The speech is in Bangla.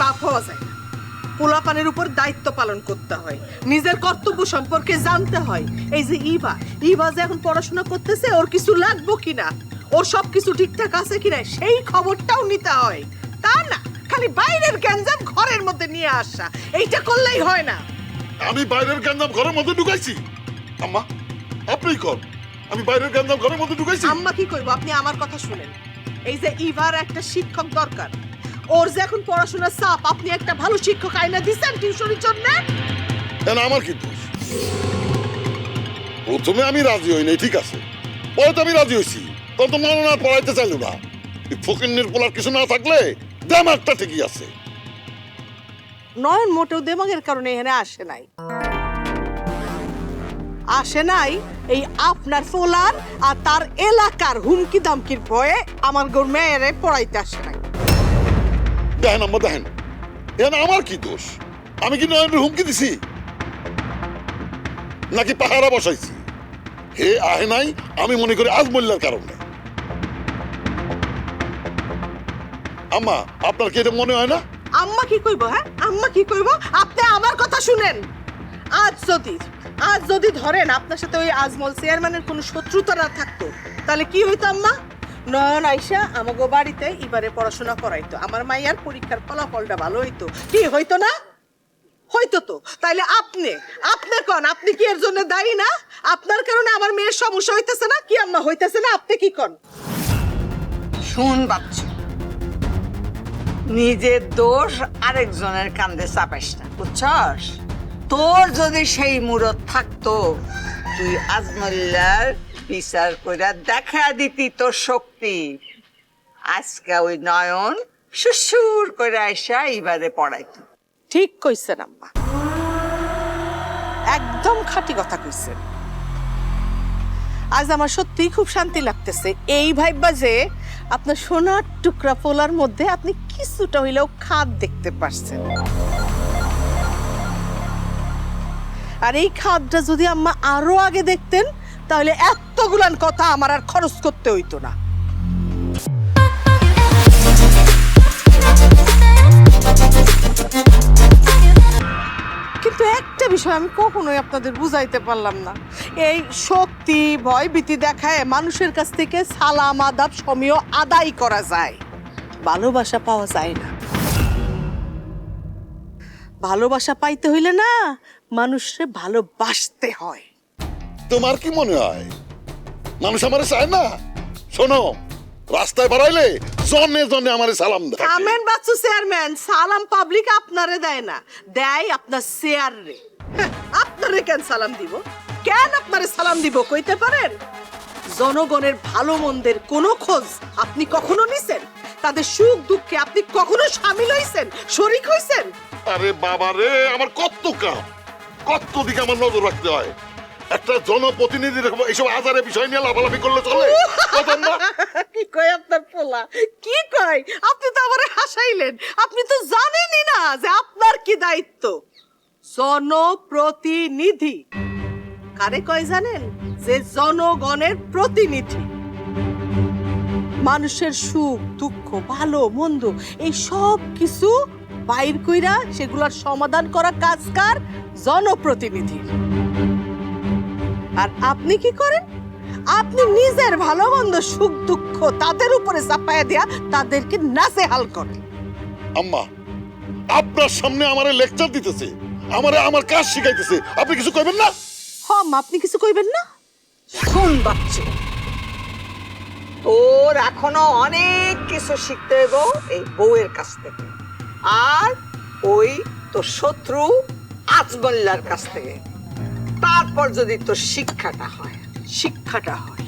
বাপ হওয়া যায় না। পোলাপানের উপর দায়িত্ব পালন করতে হয়, নিজের কর্তব্য সম্পর্কে জানতে হয়। এই যে ইভা যে এখন পড়াশোনা করতেছে, ওর কিছু লাগবো কিনা, ওর সব কিছু ঠিকঠাক আছে কিনা সেই খবরটাও নিতে হয়। তা না খালি বাইরের গ্যাঞ্জাম ঘরের মধ্যে নিয়ে আসা, এইটা করলেই হয় না। আমি বাইরের গ্যাঞ্জাম ঘরের মধ্যে ঢুকাইছি? আম্মা আপনি কর, আমি বাইরের গ্যাঞ্জাম ঘরের মধ্যে ঢুকাইছি? আম্মা কি কইবো? আপনি আমার কথা শুনেন। এই যে ইভার একটা শিক্ষক দরকার, ওর যে এখন পড়াশোনার চাপ, আপনি একটা ভালো শিক্ষক আইনা দিচ্ছেন টিউশনের জন্য। কেন আমার কি দোষ? প্রথমে আমি রাজি হই নাই, ঠিক আছে, পরে তো আমি রাজি হয়েছি, তখন তো মনে না পড়াইতে চাইলো না। ফকিন্নির পোলার কিছু না থাকলে দেমাগটা ঠিকই আছে। নয়ন মোটেও দেমাগের কারণে এখানে আসে নাই এই আপনার ফোলার আর তার এলাকার হুমকি দামকির ভয়ে আমার গোর মেয়েরে পড়াইতে আসে নাই। দেখেন আম্মা দেখেন, এখানে আমার কি দোষ? আমি কি নয়নের হুমকি দিছি নাকি পাহারা বসাইছি? হে আহে নাই, আমি মনে করি আজমল্লার কারণে। আম্মা আপনার কি এটা মনে হয় না? আম্মা কি কইবো? হ্যাঁ আম্মা কি কইবো? আপনি আমার কথা শুনেন। আজ যদি ধরেন আপনার সাথে ওই আজমল চেয়ারম্যানের কোনো শত্রুতা না থাকতো, তাহলে কি হইতো আম্মা? নয়ন আইসা আমাগো বাড়িতে এবারে পড়াশোনা করাইতো, আমার মাইয়ার পরীক্ষার ফলাফলটা ভালো হইতো। কি হইতো না? হইতো তো। তাইলে আপনি কোন, আপনি কি এর জন্য দায়ী না? আপনার কারণে আমার মেয়ের সমস্যা হইতেছে না কি আম্মা? হইতেছে না? আপনি কি কোন? শুন বাচ্চা, নিজের দোষ আরেকজনের কান্দে চাপাইস না, বুঝছস? তোর যদি সেই মুরত থাকতো, তুই আজমল্লার বিচার কইরা দেখা দিতি তোর শক্তি। আজকে ওই নয়ন সুসুর করে আইসা এবারে পড়াইতো। ঠিক কইছেন আম্মা, একদম খাঁটি কথা কইছেন। আজ আমার সত্যিই খুব শান্তি লাগতেছে এই ভাইবা যে আপনার সোনার টুকরা পোলার মধ্যে আপনি কিছুটা হইলেও খাদ দেখতে পারছেন। আর এই খাদটা যদি আম্মা আরো আগে দেখতেন, তাহলে এতগুলান কথা আমার আর খরচ করতে হইতো না। কিন্তু একটা বিষয় আমি কখনোই আপনাদের বুঝাইতে পারলাম না, এই শক্তি ভয় ভীতি দেখায় মানুষের কাছ থেকে সালাম আদাব সমীহ আদায় করা যায়, ভালোবাসা পাওয়া যায় না। ভালোবাসা পাইতে হইলে না মানুষকে ভালোবাসতে হয়। তোমার কি মনে হয় মানুষ আমারে চায় না? শোনো, রাস্তায় বাড়াইলে জনে জনে আমারে সালাম দেয়। থামেন বাচ্চু চেয়ারম্যান, সালাম পাবলিক আপনারে দেয় না, দেয় আপনার চেয়ার রে। আপনারে কেন সালাম দিব? কেন আপনারে সালাম দিব কইতে পারেন? জনগণের ভালো মন্দের কোনো খোঁজ আপনি কখনো নিছেন? তাদের সুখ দুঃখে আপনি কখনো শামিল হইছেন, শরীক হইছেন? আরে বাবা রে, আমার কত কাম, কত দিকে আমার নজর রাখতে হয়। একটা জনপ্রতিনিধি এইসব আজারে বিষয় নিয়ে লাফালাফি করলে চলে? কি কয় আপনার পোলা? কি কয়? আপনি তো আমারে হাসাইলেন। আপনি তো জানেনই না যে আপনার কি দায়িত্ব। জনপ্রতিনিধি কারে কয় জানেন? যে জনগণের প্রতিনিধি। মানুষের সুখ দুঃখ ভালো মন্দ এই সব কিছু বাইর কইরা সেগুলোর সমাধান করা কাজ কার? জনপ্রতিনিধি। আর আপনি কি করেন? আপনি নিজের ভালো মন্দ সুখ দুঃখ তাদের উপরে চাপায়া দিয়া তাদেরকে নাজেহাল করেন। আম্মা আপনার সামনে আমারে লেকচার দিতেছে, আমারে আমার কাজ শিখাইতেছে, আপনি কিছু কইবেন না? হম, আপনি কিছু কইবেন না? শুন বাচ্চা, তোর এখনো অনেক কিছু শিখতে হইব এই বউয়ের কাছ থেকে, আর ওই তোর শত্রু আজমল্লার কাছ থেকে। তারপর যদি তোর শিক্ষাটা হয়। শিক্ষাটা হয়